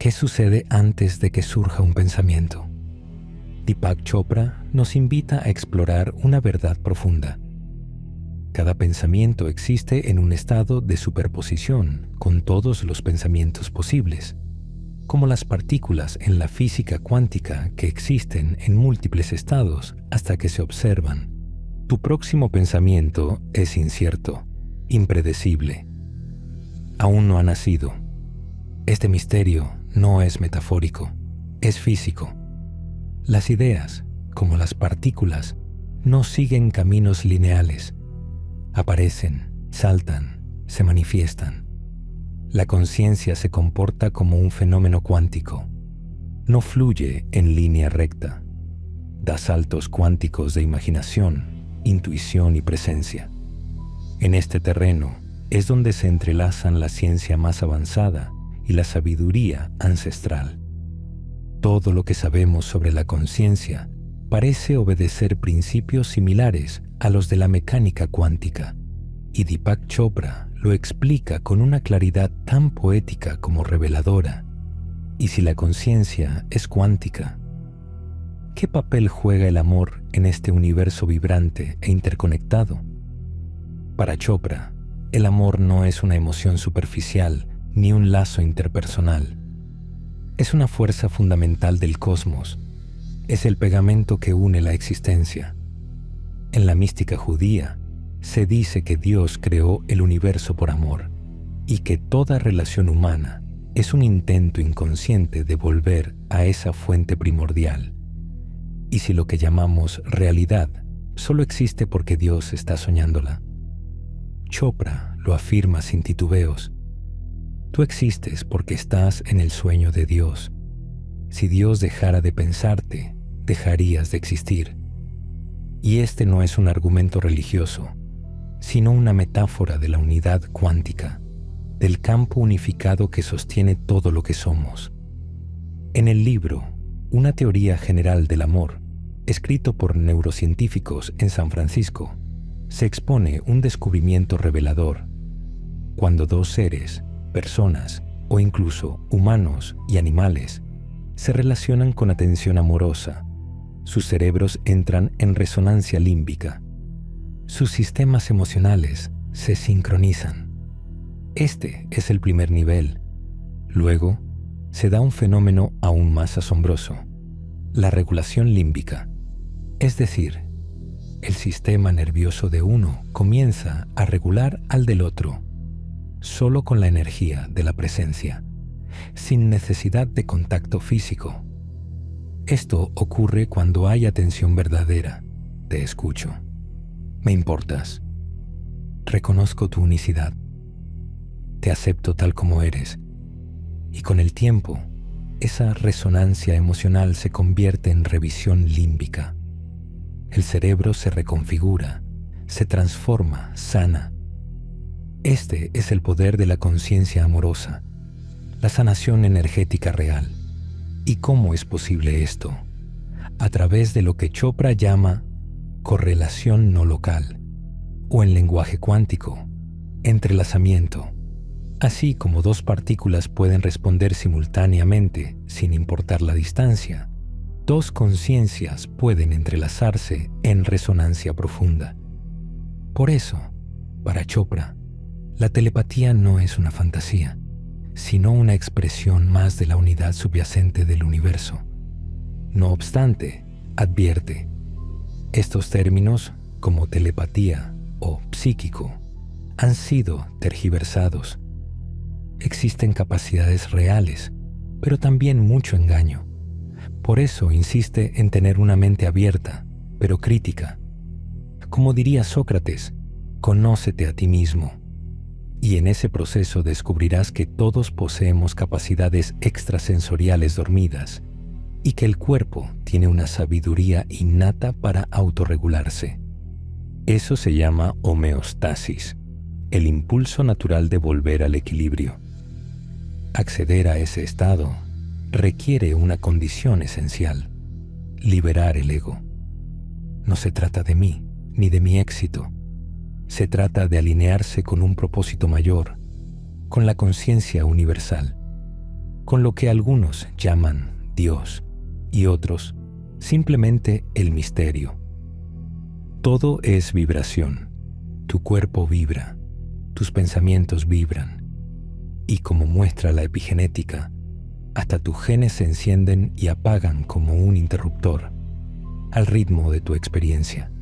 ¿Qué sucede antes de que surja un pensamiento? Deepak Chopra nos invita a explorar una verdad profunda. Cada pensamiento existe en un estado de superposición con todos los pensamientos posibles, como las partículas en la física cuántica que existen en múltiples estados hasta que se observan. Tu próximo pensamiento es incierto, impredecible. Aún no ha nacido. Este misterio no es metafórico, es físico. Las ideas, como las partículas, no siguen caminos lineales. Aparecen, saltan, se manifiestan. La conciencia se comporta como un fenómeno cuántico. No fluye en línea recta. Da saltos cuánticos de imaginación, intuición y presencia. En este terreno es donde se entrelazan la ciencia más avanzada y la sabiduría ancestral. Todo lo que sabemos sobre la conciencia parece obedecer principios similares a los de la mecánica cuántica, y Deepak Chopra lo explica con una claridad tan poética como reveladora. ¿Y si la conciencia es cuántica? ¿Qué papel juega el amor en este universo vibrante e interconectado? Para Chopra, el amor no es una emoción superficial ni un lazo interpersonal. Es una fuerza fundamental del cosmos. Es el pegamento que une la existencia. En la mística judía, se dice que Dios creó el universo por amor y que toda relación humana es un intento inconsciente de volver a esa fuente primordial. Y si lo que llamamos realidad solo existe porque Dios está soñándola, Chopra lo afirma sin titubeos. Tú existes porque estás en el sueño de Dios. Si Dios dejara de pensarte, dejarías de existir. Y este no es un argumento religioso, sino una metáfora de la unidad cuántica, del campo unificado que sostiene todo lo que somos. En el libro Una teoría general del amor, escrito por neurocientíficos en San Francisco, se expone un descubrimiento revelador. Cuando dos seres, personas o incluso humanos y animales, se relacionan con atención amorosa, sus cerebros entran en resonancia límbica. Sus sistemas emocionales se sincronizan. Este es el primer nivel. Luego, se da un fenómeno aún más asombroso: la regulación límbica. Es decir, el sistema nervioso de uno comienza a regular al del otro, solo con la energía de la presencia, sin necesidad de contacto físico. Esto ocurre cuando hay atención verdadera. Te escucho. Me importas. Reconozco tu unicidad. Te acepto tal como eres. Y con el tiempo, esa resonancia emocional se convierte en revisión límbica. El cerebro se reconfigura, se transforma, sana. Este es el poder de la conciencia amorosa, la sanación energética real. ¿Y cómo es posible esto? A través de lo que Chopra llama correlación no local, o en lenguaje cuántico, entrelazamiento. Así como dos partículas pueden responder simultáneamente sin importar la distancia, dos conciencias pueden entrelazarse en resonancia profunda. Por eso, para Chopra, la telepatía no es una fantasía, sino una expresión más de la unidad subyacente del universo. No obstante, advierte, estos términos, como telepatía o psíquico, han sido tergiversados. Existen capacidades reales, pero también mucho engaño. Por eso insiste en tener una mente abierta, pero crítica. Como diría Sócrates, conócete a ti mismo. Y en ese proceso descubrirás que todos poseemos capacidades extrasensoriales dormidas y que el cuerpo tiene una sabiduría innata para autorregularse. Eso se llama homeostasis, el impulso natural de volver al equilibrio. Acceder a ese estado requiere una condición esencial: liberar el ego. No se trata de mí, ni de mi éxito. Se trata de alinearse con un propósito mayor, con la conciencia universal. con lo que algunos llaman Dios y otros simplemente el misterio. Todo es vibración. Tu cuerpo vibra, tus pensamientos vibran, y como muestra la epigenética, hasta tus genes se encienden y apagan como un interruptor, al ritmo de tu experiencia.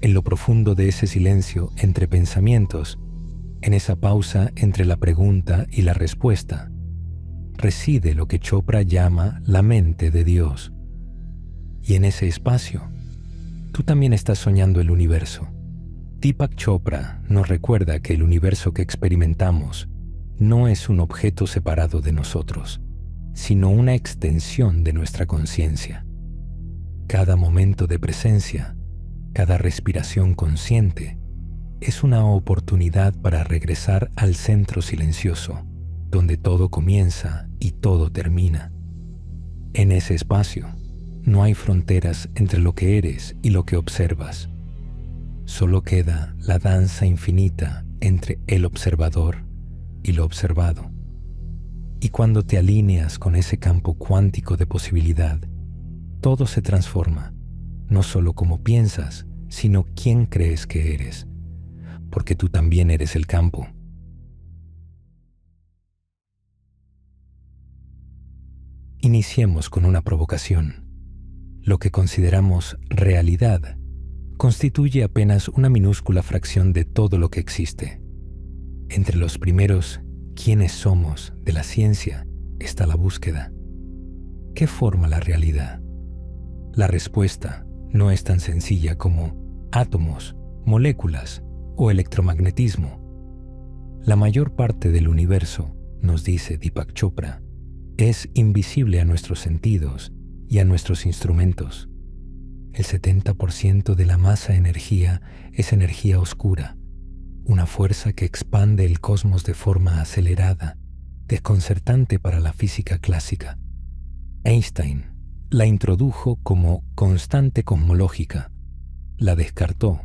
En lo profundo de ese silencio entre pensamientos, en esa pausa entre la pregunta y la respuesta, reside lo que Chopra llama la mente de Dios. Y en ese espacio, tú también estás soñando el universo. Deepak Chopra nos recuerda que el universo que experimentamos no es un objeto separado de nosotros, sino una extensión de nuestra conciencia. Cada momento de presencia, cada respiración consciente, es una oportunidad para regresar al centro silencioso, donde todo comienza y todo termina. En ese espacio, no hay fronteras entre lo que eres y lo que observas. Solo queda la danza infinita entre el observador y lo observado. Y cuando te alineas con ese campo cuántico de posibilidad, todo se transforma, no solo como piensas, sino quién crees que eres, porque tú también eres el campo. Iniciemos con una provocación. Lo que consideramos realidad constituye apenas una minúscula fracción de todo lo que existe. Entre los primeros ¿quiénes somos? De la ciencia está la búsqueda. ¿Qué forma la realidad? La respuesta no es tan sencilla como átomos, moléculas o electromagnetismo. La mayor parte del universo, nos dice Deepak Chopra, es invisible a nuestros sentidos y a nuestros instrumentos. El 70% de la masa-energía es energía oscura, una fuerza que expande el cosmos de forma acelerada, desconcertante para la física clásica. Einstein la introdujo como constante cosmológica, la descartó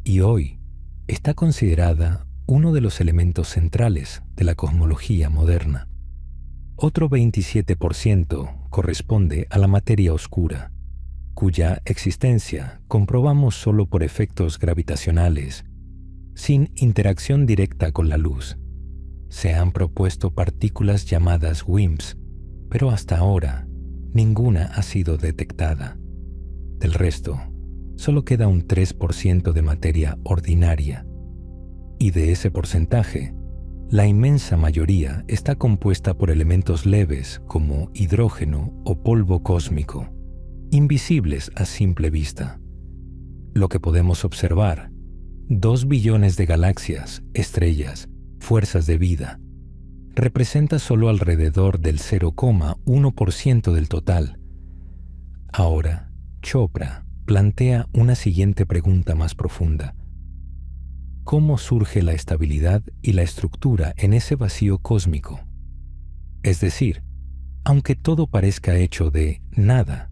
y hoy está considerada uno de los elementos centrales de la cosmología moderna. Otro 27% corresponde a la materia oscura, cuya existencia comprobamos solo por efectos gravitacionales, sin interacción directa con la luz. Se han propuesto partículas llamadas WIMPs, pero hasta ahora ninguna ha sido detectada. Del resto, solo queda un 3% de materia ordinaria, y de ese porcentaje, la inmensa mayoría está compuesta por elementos leves como hidrógeno o polvo cósmico, invisibles a simple vista. Lo que podemos observar, 2 billones de galaxias, estrellas, fuerzas de vida, representa solo alrededor del 0,1% del total. Ahora, Chopra plantea una siguiente pregunta más profunda. ¿Cómo surge la estabilidad y la estructura en ese vacío cósmico? Es decir, aunque todo parezca hecho de nada,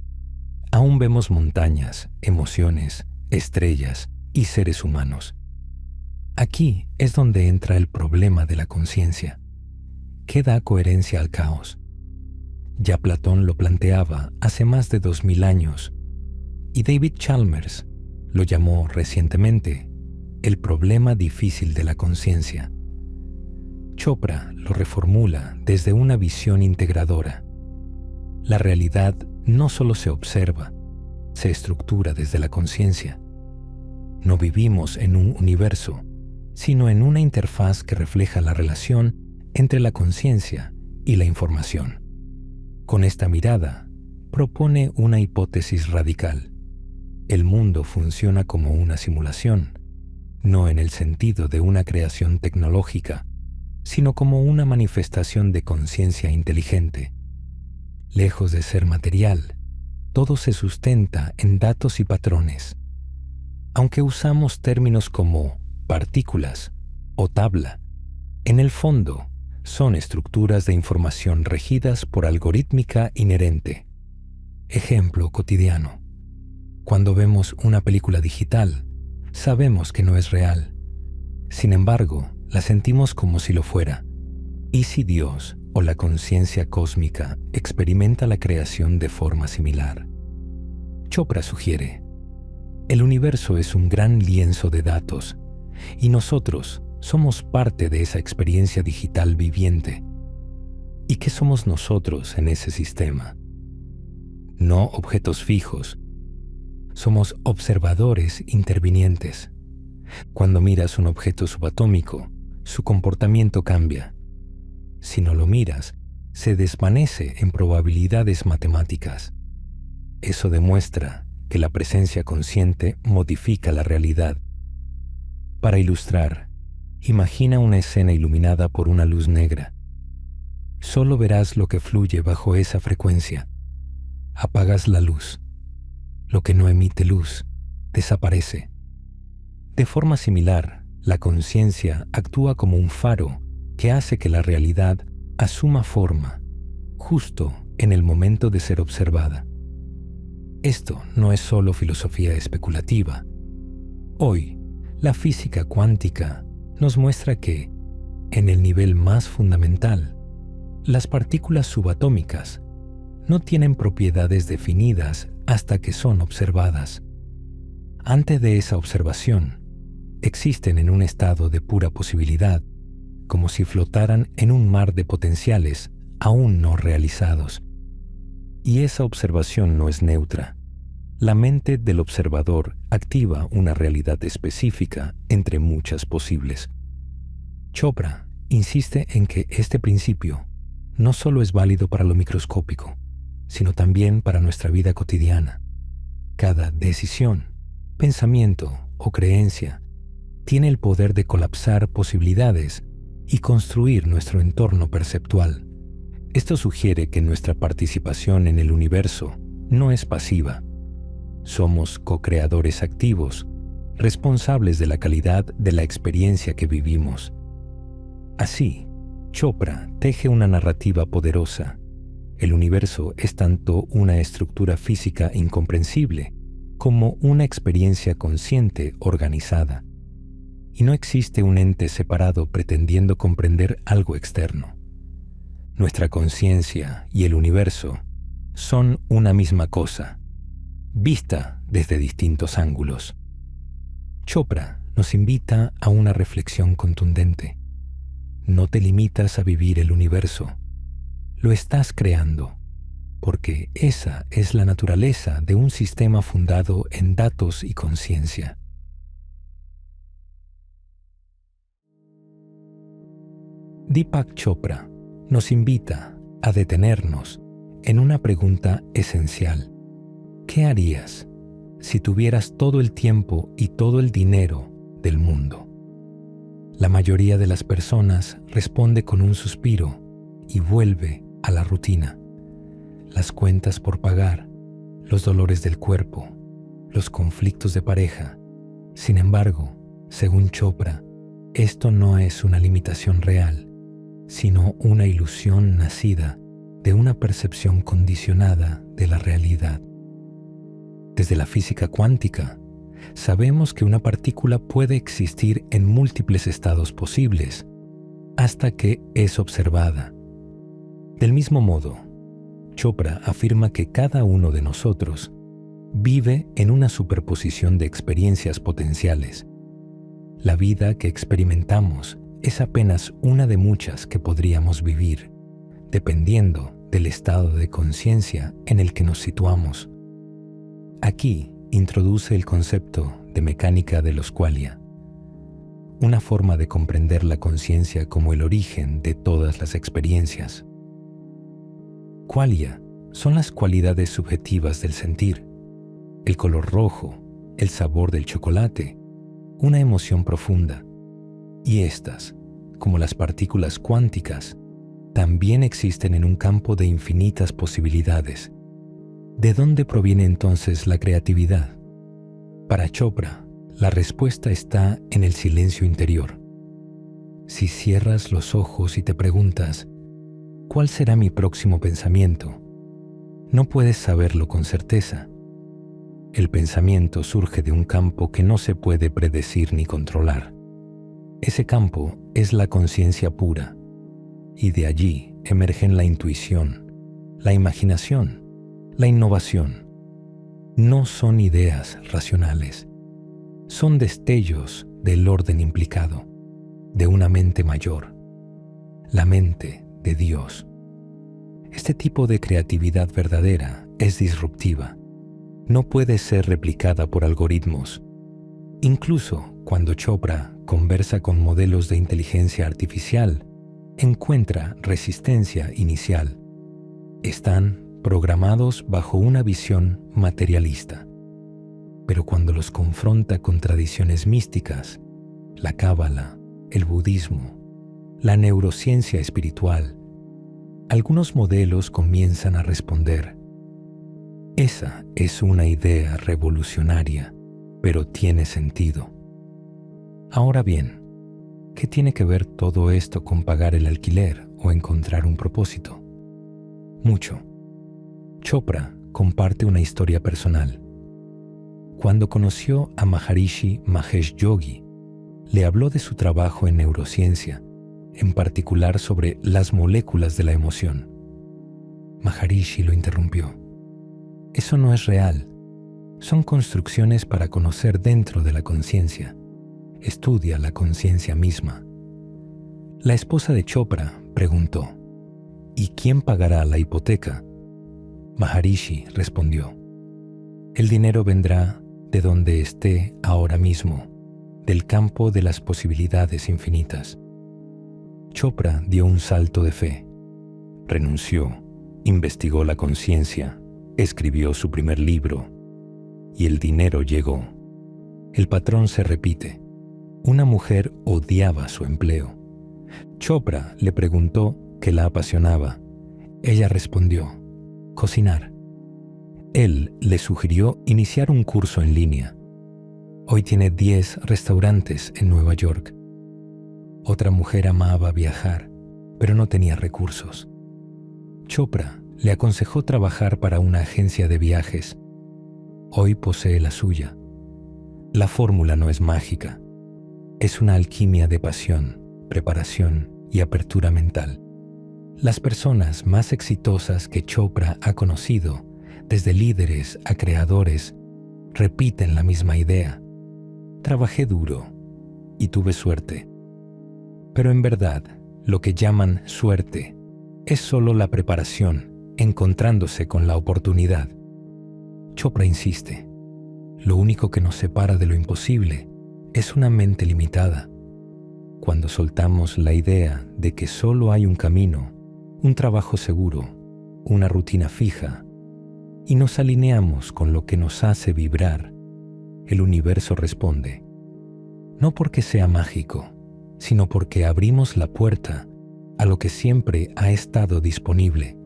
aún vemos montañas, emociones, estrellas y seres humanos. Aquí es donde entra el problema de la conciencia. ¿Qué da coherencia al caos? Ya Platón lo planteaba hace más de 2000 años y David Chalmers lo llamó recientemente el problema difícil de la conciencia. Chopra lo reformula desde una visión integradora. La realidad no solo se observa, se estructura desde la conciencia. No vivimos en un universo, sino en una interfaz que refleja la relación entre la conciencia y la información. Con esta mirada, propone una hipótesis radical. El mundo funciona como una simulación, no en el sentido de una creación tecnológica, sino como una manifestación de conciencia inteligente. Lejos de ser material, todo se sustenta en datos y patrones. Aunque usamos términos como partículas o tabla, en el fondo son estructuras de información regidas por algorítmica inherente. Ejemplo cotidiano. Cuando vemos una película digital, sabemos que no es real. Sin embargo, la sentimos como si lo fuera. ¿Y si Dios o la conciencia cósmica experimenta la creación de forma similar. Chopra sugiere, el universo es un gran lienzo de datos y nosotros somos parte de esa experiencia digital viviente. ¿Y qué somos nosotros en ese sistema? No objetos fijos. Somos observadores intervinientes. Cuando miras un objeto subatómico, su comportamiento cambia. Si no lo miras, se desvanece en probabilidades matemáticas. Eso demuestra que la presencia consciente modifica la realidad. Para ilustrar, imagina una escena iluminada por una luz negra. Solo verás lo que fluye bajo esa frecuencia. Apagas la luz. Lo que no emite luz desaparece. De forma similar, la conciencia actúa como un faro que hace que la realidad asuma forma, justo en el momento de ser observada. Esto no es solo filosofía especulativa. Hoy, la física cuántica nos muestra que, en el nivel más fundamental, las partículas subatómicas no tienen propiedades definidas hasta que son observadas. Antes de esa observación, existen en un estado de pura posibilidad, como si flotaran en un mar de potenciales aún no realizados. Y esa observación no es neutra. La mente del observador activa una realidad específica entre muchas posibles. Chopra insiste en que este principio no solo es válido para lo microscópico, sino también para nuestra vida cotidiana. Cada decisión, pensamiento o creencia tiene el poder de colapsar posibilidades y construir nuestro entorno perceptual. Esto sugiere que nuestra participación en el universo no es pasiva. Somos co-creadores activos, responsables de la calidad de la experiencia que vivimos. Así, Chopra teje una narrativa poderosa. El universo es tanto una estructura física incomprensible como una experiencia consciente organizada. Y no existe un ente separado pretendiendo comprender algo externo. Nuestra conciencia y el universo son una misma cosa, vista desde distintos ángulos. Chopra nos invita a una reflexión contundente. No te limitas a vivir el universo. Lo estás creando, porque esa es la naturaleza de un sistema fundado en datos y conciencia. Deepak Chopra nos invita a detenernos en una pregunta esencial. ¿Qué harías si tuvieras todo el tiempo y todo el dinero del mundo? La mayoría de las personas responde con un suspiro y vuelve a la rutina. Las cuentas por pagar, los dolores del cuerpo, los conflictos de pareja. Sin embargo, según Chopra, esto no es una limitación real, sino una ilusión nacida de una percepción condicionada de la realidad. Desde la física cuántica, sabemos que una partícula puede existir en múltiples estados posibles, hasta que es observada. Del mismo modo, Chopra afirma que cada uno de nosotros vive en una superposición de experiencias potenciales. La vida que experimentamos es apenas una de muchas que podríamos vivir, dependiendo del estado de conciencia en el que nos situamos. Aquí introduce el concepto de mecánica de los qualia, una forma de comprender la conciencia como el origen de todas las experiencias. Qualia son las cualidades subjetivas del sentir, el color rojo, el sabor del chocolate, una emoción profunda. Y estas, como las partículas cuánticas, también existen en un campo de infinitas posibilidades. ¿De dónde proviene entonces la creatividad? Para Chopra, la respuesta está en el silencio interior. Si cierras los ojos y te preguntas, ¿cuál será mi próximo pensamiento?, no puedes saberlo con certeza. El pensamiento surge de un campo que no se puede predecir ni controlar. Ese campo es la conciencia pura, y de allí emergen la intuición, la imaginación, la innovación. No son ideas racionales, son destellos del orden implicado, de una mente mayor, la mente de Dios. Este tipo de creatividad verdadera es disruptiva. No puede ser replicada por algoritmos. Incluso cuando Chopra conversa con modelos de inteligencia artificial, encuentra resistencia inicial. Están programados bajo una visión materialista. Pero cuando los confronta con tradiciones místicas, la cábala, el budismo, la neurociencia espiritual, algunos modelos comienzan a responder. Esa es una idea revolucionaria, pero tiene sentido. Ahora bien, ¿qué tiene que ver todo esto con pagar el alquiler o encontrar un propósito? Mucho. Chopra comparte una historia personal. Cuando conoció a Maharishi Mahesh Yogi, le habló de su trabajo en neurociencia, en particular sobre las moléculas de la emoción. Maharishi lo interrumpió. Eso no es real. Son construcciones para conocer dentro de la conciencia. Estudia la conciencia misma. La esposa de Chopra preguntó, ¿y quién pagará la hipoteca? Maharishi respondió, el dinero vendrá de donde esté ahora mismo, del campo de las posibilidades infinitas. Chopra dio un salto de fe. Renunció, investigó la conciencia, escribió su primer libro, y el dinero llegó. El patrón se repite. Una mujer odiaba su empleo. Chopra le preguntó qué la apasionaba. Ella respondió, cocinar. Él le sugirió iniciar un curso en línea. Hoy tiene 10 restaurantes en Nueva York. Otra mujer amaba viajar, pero no tenía recursos. Chopra le aconsejó trabajar para una agencia de viajes. Hoy posee la suya. La fórmula no es mágica. Es una alquimia de pasión, preparación y apertura mental. Las personas más exitosas que Chopra ha conocido, desde líderes a creadores, repiten la misma idea. Trabajé duro y tuve suerte. Pero en verdad, lo que llaman suerte es solo la preparación encontrándose con la oportunidad. Chopra insiste, lo único que nos separa de lo imposible es una mente limitada. Cuando soltamos la idea de que solo hay un camino, un trabajo seguro, una rutina fija, y nos alineamos con lo que nos hace vibrar, el universo responde. No porque sea mágico, sino porque abrimos la puerta a lo que siempre ha estado disponible,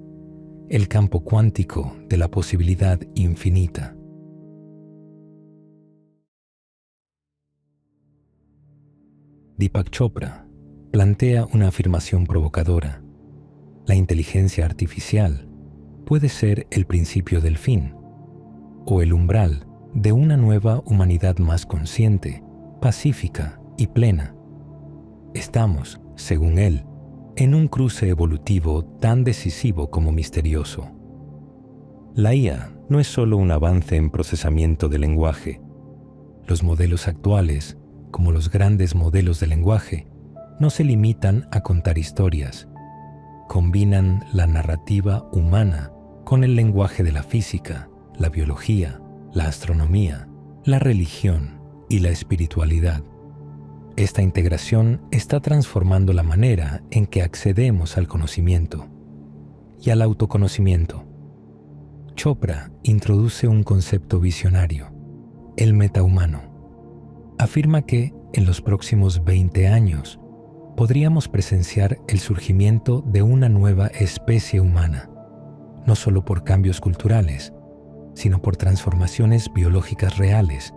el campo cuántico de la posibilidad infinita. Deepak Chopra plantea una afirmación provocadora. La inteligencia artificial puede ser el principio del fin, o el umbral de una nueva humanidad más consciente, pacífica y plena. Estamos, según él, en un cruce evolutivo tan decisivo como misterioso. La IA no es solo un avance en procesamiento de lenguaje. Los modelos actuales, como los grandes modelos de lenguaje, no se limitan a contar historias. Combinan la narrativa humana con el lenguaje de la física, la biología, la astronomía, la religión y la espiritualidad. Esta integración está transformando la manera en que accedemos al conocimiento y al autoconocimiento. Chopra introduce un concepto visionario, el metahumano. Afirma que en los próximos 20 años podríamos presenciar el surgimiento de una nueva especie humana, no solo por cambios culturales, sino por transformaciones biológicas reales,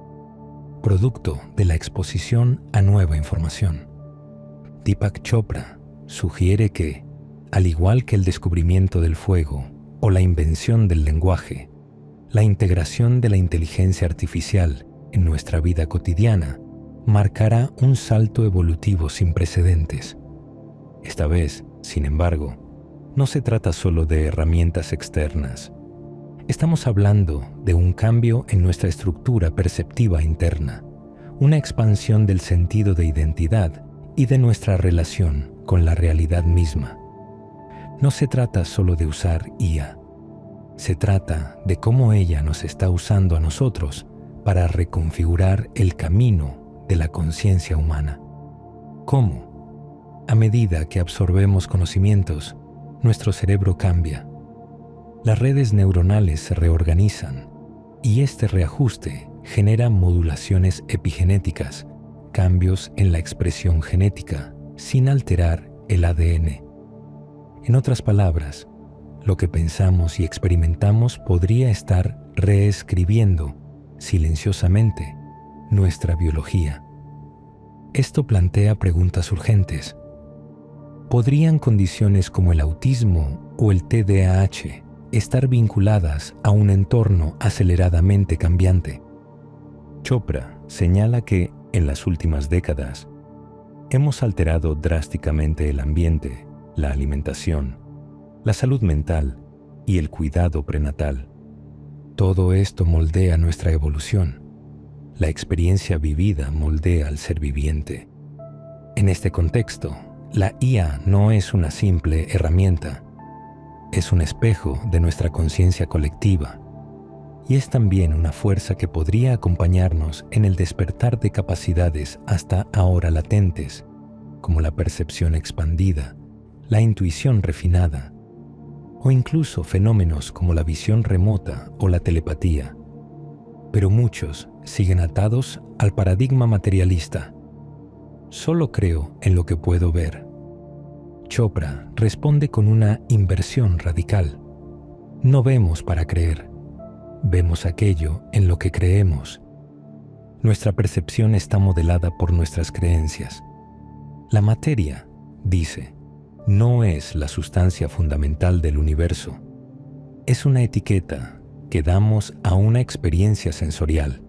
producto de la exposición a nueva información. Deepak Chopra sugiere que, al igual que el descubrimiento del fuego o la invención del lenguaje, la integración de la inteligencia artificial en nuestra vida cotidiana marcará un salto evolutivo sin precedentes. Esta vez, sin embargo, no se trata solo de herramientas externas. Estamos hablando de un cambio en nuestra estructura perceptiva interna, una expansión del sentido de identidad y de nuestra relación con la realidad misma. No se trata solo de usar IA. Se trata de cómo ella nos está usando a nosotros para reconfigurar el camino de la conciencia humana. ¿Cómo? A medida que absorbemos conocimientos, nuestro cerebro cambia. Las redes neuronales se reorganizan y este reajuste genera modulaciones epigenéticas, cambios en la expresión genética, sin alterar el ADN. En otras palabras, lo que pensamos y experimentamos podría estar reescribiendo silenciosamente nuestra biología. Esto plantea preguntas urgentes. ¿Podrían condiciones como el autismo o el TDAH estar vinculadas a un entorno aceleradamente cambiante? Chopra señala que, en las últimas décadas, hemos alterado drásticamente el ambiente, la alimentación, la salud mental y el cuidado prenatal. Todo esto moldea nuestra evolución. La experiencia vivida moldea al ser viviente. En este contexto, la IA no es una simple herramienta. Es un espejo de nuestra conciencia colectiva y es también una fuerza que podría acompañarnos en el despertar de capacidades hasta ahora latentes, como la percepción expandida, la intuición refinada, o incluso fenómenos como la visión remota o la telepatía. Pero muchos siguen atados al paradigma materialista. Solo creo en lo que puedo ver. Chopra responde con una inversión radical. No vemos para creer, vemos aquello en lo que creemos. Nuestra percepción está modelada por nuestras creencias. La materia, dice, no es la sustancia fundamental del universo. Es una etiqueta que damos a una experiencia sensorial,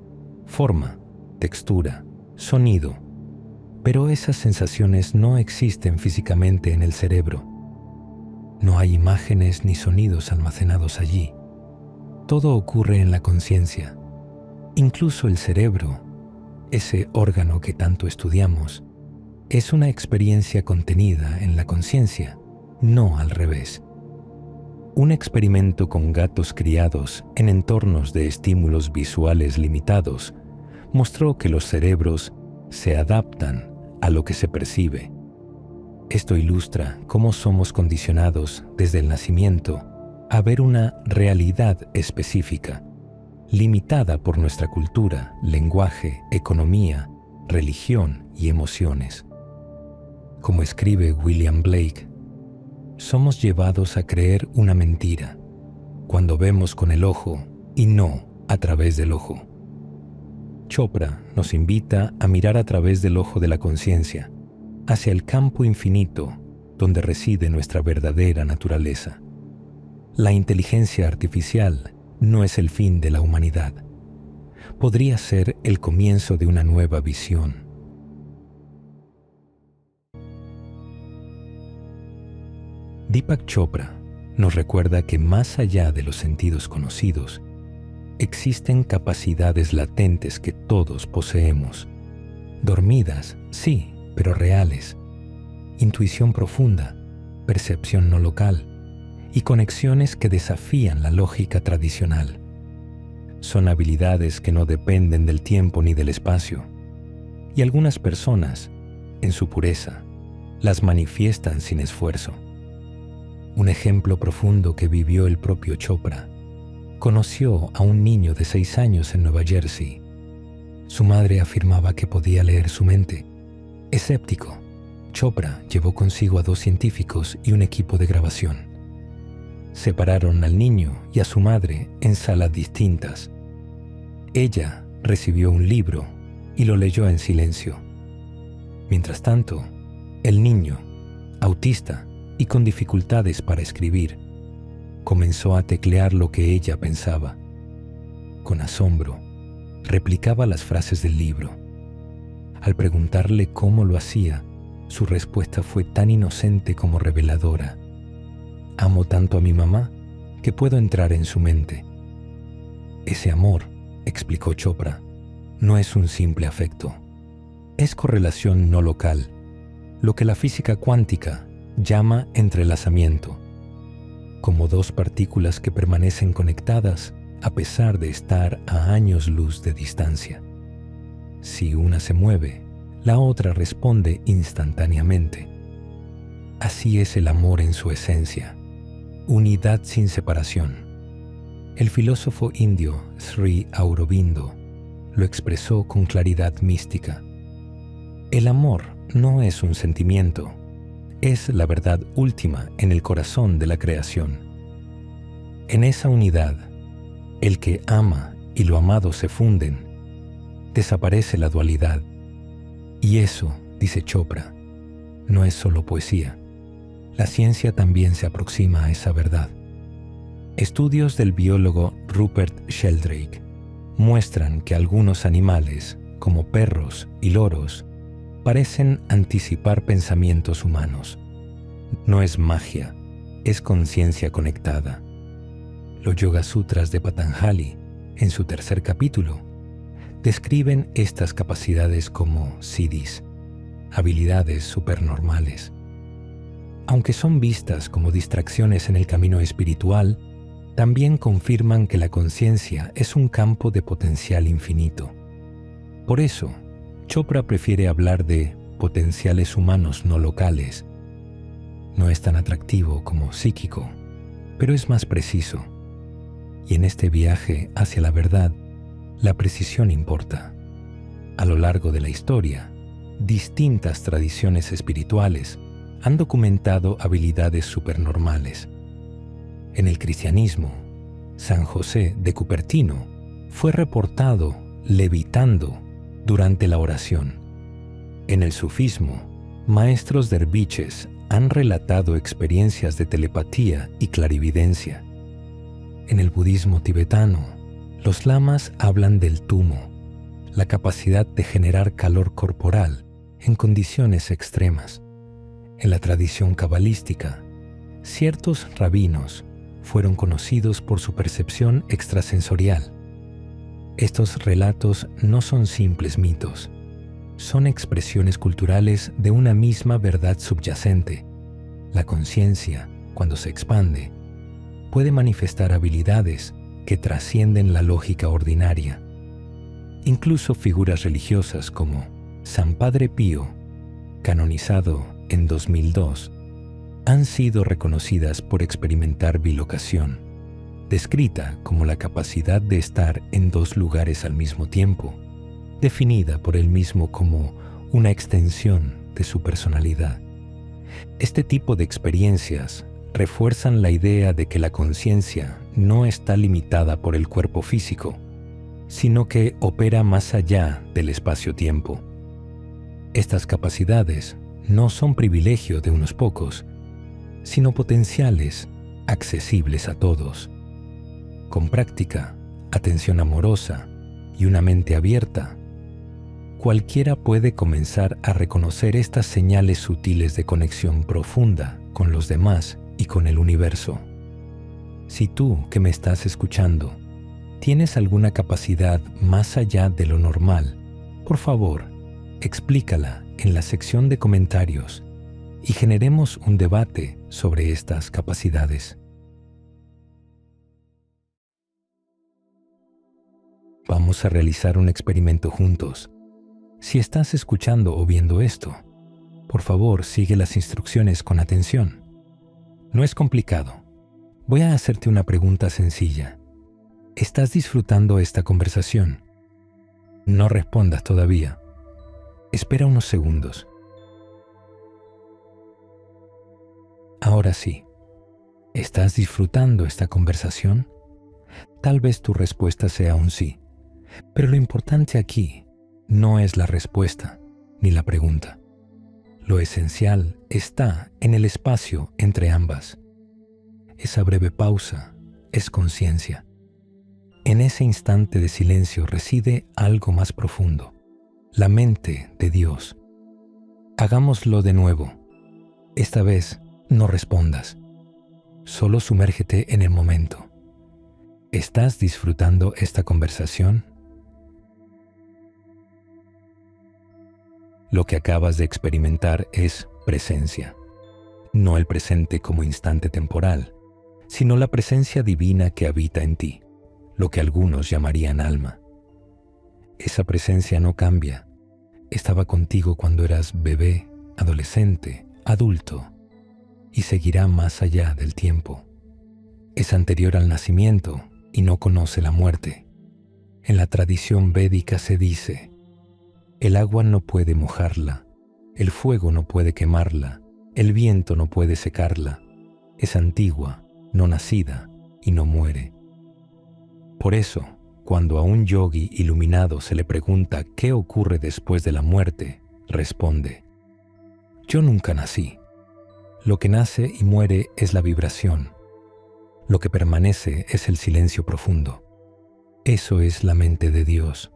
forma, textura, sonido. Pero esas sensaciones no existen físicamente en el cerebro. No hay imágenes ni sonidos almacenados allí. Todo ocurre en la conciencia. Incluso el cerebro, ese órgano que tanto estudiamos, es una experiencia contenida en la conciencia, no al revés. Un experimento con gatos criados en entornos de estímulos visuales limitados mostró que los cerebros se adaptan a lo que se percibe. Esto ilustra cómo somos condicionados desde el nacimiento a ver una realidad específica, limitada por nuestra cultura, lenguaje, economía, religión y emociones. Como escribe William Blake, somos llevados a creer una mentira cuando vemos con el ojo y no a través del ojo. Chopra nos invita a mirar a través del ojo de la conciencia, hacia el campo infinito donde reside nuestra verdadera naturaleza. La inteligencia artificial no es el fin de la humanidad. Podría ser el comienzo de una nueva visión. Deepak Chopra nos recuerda que más allá de los sentidos conocidos, existen capacidades latentes que todos poseemos. Dormidas, sí, pero reales. Intuición profunda, percepción no local y conexiones que desafían la lógica tradicional. Son habilidades que no dependen del tiempo ni del espacio. Y algunas personas, en su pureza, las manifiestan sin esfuerzo. Un ejemplo profundo que vivió el propio Chopra. Conoció a un niño de 6 años en Nueva Jersey. Su madre afirmaba que podía leer su mente. Escéptico, Chopra llevó consigo a 2 científicos y un equipo de grabación. Separaron al niño y a su madre en salas distintas. Ella recibió un libro y lo leyó en silencio. Mientras tanto, el niño, autista y con dificultades para escribir, comenzó a teclear lo que ella pensaba. Con asombro, replicaba las frases del libro. Al preguntarle cómo lo hacía, su respuesta fue tan inocente como reveladora. amo tanto a mi mamá que puedo entrar en su mente. Ese amor, explicó Chopra, no es un simple afecto. Es correlación no local, lo que la física cuántica llama entrelazamiento, como dos partículas que permanecen conectadas a pesar de estar a años luz de distancia. Si una se mueve, la otra responde instantáneamente. Así es el amor en su esencia, unidad sin separación. El filósofo indio Sri Aurobindo lo expresó con claridad mística. El amor no es un sentimiento, es la verdad última en el corazón de la creación. En esa unidad, el que ama y lo amado se funden, desaparece la dualidad. Y eso, dice Chopra, no es solo poesía. La ciencia también se aproxima a esa verdad. Estudios del biólogo Rupert Sheldrake muestran que algunos animales, como perros y loros, parecen anticipar pensamientos humanos. No es magia, es conciencia conectada. Los Yoga Sutras de Patanjali, en su tercer capítulo, describen estas capacidades como siddhis, habilidades supernormales. Aunque son vistas como distracciones en el camino espiritual, también confirman que la conciencia es un campo de potencial infinito. Por eso, Chopra prefiere hablar de potenciales humanos no locales. No es tan atractivo como psíquico, pero es más preciso. Y en este viaje hacia la verdad, la precisión importa. A lo largo de la historia, distintas tradiciones espirituales han documentado habilidades supernormales. En el cristianismo, San José de Cupertino fue reportado levitando durante la oración. En el sufismo, maestros derviches han relatado experiencias de telepatía y clarividencia. En el budismo tibetano, los lamas hablan del tumo, la capacidad de generar calor corporal en condiciones extremas. En la tradición cabalística, ciertos rabinos fueron conocidos por su percepción extrasensorial. Estos relatos no son simples mitos, son expresiones culturales de una misma verdad subyacente. La conciencia, cuando se expande, puede manifestar habilidades que trascienden la lógica ordinaria. Incluso figuras religiosas como San Padre Pío, canonizado en 2002, han sido reconocidas por experimentar bilocación, descrita como la capacidad de estar en dos lugares al mismo tiempo, definida por él mismo como una extensión de su personalidad. Este tipo de experiencias refuerzan la idea de que la conciencia no está limitada por el cuerpo físico, sino que opera más allá del espacio-tiempo. Estas capacidades no son privilegio de unos pocos, sino potenciales, accesibles a todos. Con práctica, atención amorosa y una mente abierta, cualquiera puede comenzar a reconocer estas señales sutiles de conexión profunda con los demás y con el universo. Si tú, que me estás escuchando, tienes alguna capacidad más allá de lo normal, por favor, explícala en la sección de comentarios y generemos un debate sobre estas capacidades. Vamos a realizar un experimento juntos. Si estás escuchando o viendo esto, por favor, sigue las instrucciones con atención. No es complicado. Voy a hacerte una pregunta sencilla. ¿Estás disfrutando esta conversación? No respondas todavía. Espera unos segundos. Ahora sí. ¿Estás disfrutando esta conversación? Tal vez tu respuesta sea un sí, pero lo importante aquí no es la respuesta ni la pregunta. Lo esencial está en el espacio entre ambas. Esa breve pausa es conciencia. En ese instante de silencio reside algo más profundo, la mente de Dios. Hagámoslo de nuevo. Esta vez no respondas. Solo sumérgete en el momento. ¿Estás disfrutando esta conversación? Lo que acabas de experimentar es presencia. No el presente como instante temporal, sino la presencia divina que habita en ti, lo que algunos llamarían alma. Esa presencia no cambia. Estaba contigo cuando eras bebé, adolescente, adulto, y seguirá más allá del tiempo. Es anterior al nacimiento y no conoce la muerte. En la tradición védica se dice: el agua no puede mojarla, el fuego no puede quemarla, el viento no puede secarla. Es antigua, no nacida y no muere. Por eso, cuando a un yogi iluminado se le pregunta qué ocurre después de la muerte, responde: yo nunca nací. Lo que nace y muere es la vibración. Lo que permanece es el silencio profundo. Eso es la mente de Dios.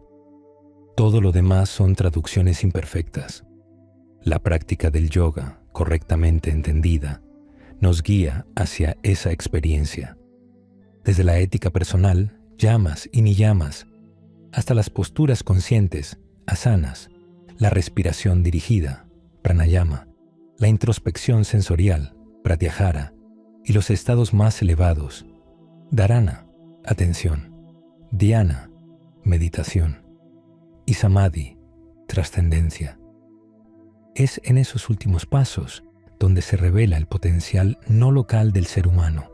Todo lo demás son traducciones imperfectas. La práctica del yoga, correctamente entendida, nos guía hacia esa experiencia. Desde la ética personal, yamas y niyamas, hasta las posturas conscientes, asanas, la respiración dirigida, pranayama, la introspección sensorial, pratyahara, y los estados más elevados, dharana, atención, dhyana, meditación, y samadhi, trascendencia. Es en esos últimos pasos donde se revela el potencial no local del ser humano.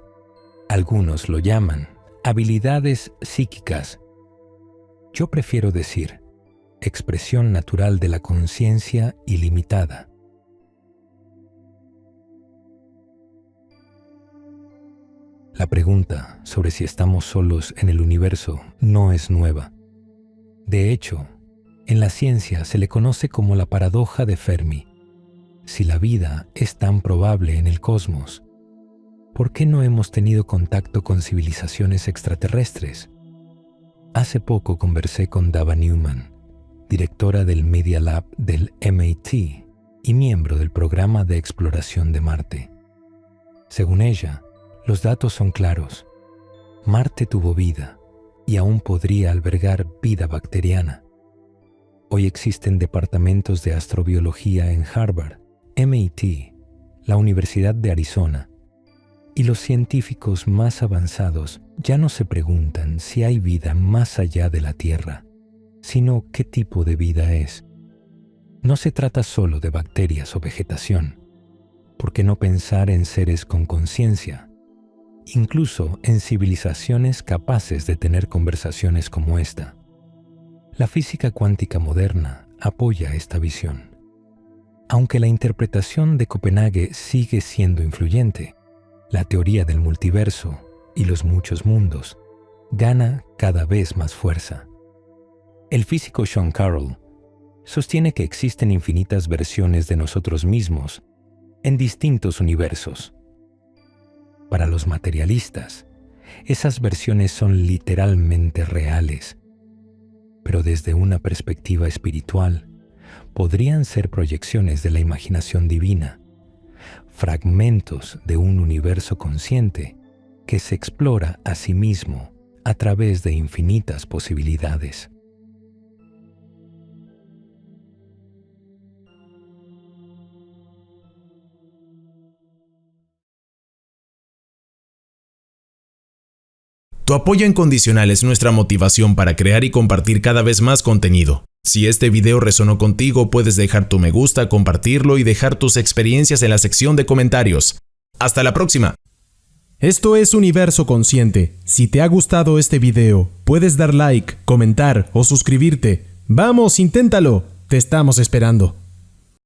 Algunos lo llaman habilidades psíquicas. Yo prefiero decir expresión natural de la conciencia ilimitada. La pregunta sobre si estamos solos en el universo no es nueva. De hecho, en la ciencia se le conoce como la paradoja de Fermi. Si la vida es tan probable en el cosmos, ¿por qué no hemos tenido contacto con civilizaciones extraterrestres? Hace poco conversé con Dava Newman, directora del Media Lab del MIT y miembro del programa de exploración de Marte. Según ella, los datos son claros. Marte tuvo vida y aún podría albergar vida bacteriana. Hoy existen departamentos de astrobiología en Harvard, MIT, la Universidad de Arizona, y los científicos más avanzados ya no se preguntan si hay vida más allá de la Tierra, sino qué tipo de vida es. No se trata solo de bacterias o vegetación. ¿Por qué no pensar en seres con conciencia? Incluso en civilizaciones capaces de tener conversaciones como esta. La física cuántica moderna apoya esta visión. Aunque la interpretación de Copenhague sigue siendo influyente, la teoría del multiverso y los muchos mundos gana cada vez más fuerza. El físico Sean Carroll sostiene que existen infinitas versiones de nosotros mismos en distintos universos. Para los materialistas, esas versiones son literalmente reales, pero desde una perspectiva espiritual, podrían ser proyecciones de la imaginación divina, fragmentos de un universo consciente que se explora a sí mismo a través de infinitas posibilidades. Tu apoyo incondicional es nuestra motivación para crear y compartir cada vez más contenido. Si este video resonó contigo, puedes dejar tu me gusta, compartirlo y dejar tus experiencias en la sección de comentarios. ¡Hasta la próxima! Esto es Universo Consciente. Si te ha gustado este video, puedes dar like, comentar o suscribirte. ¡Vamos, inténtalo! Te estamos esperando.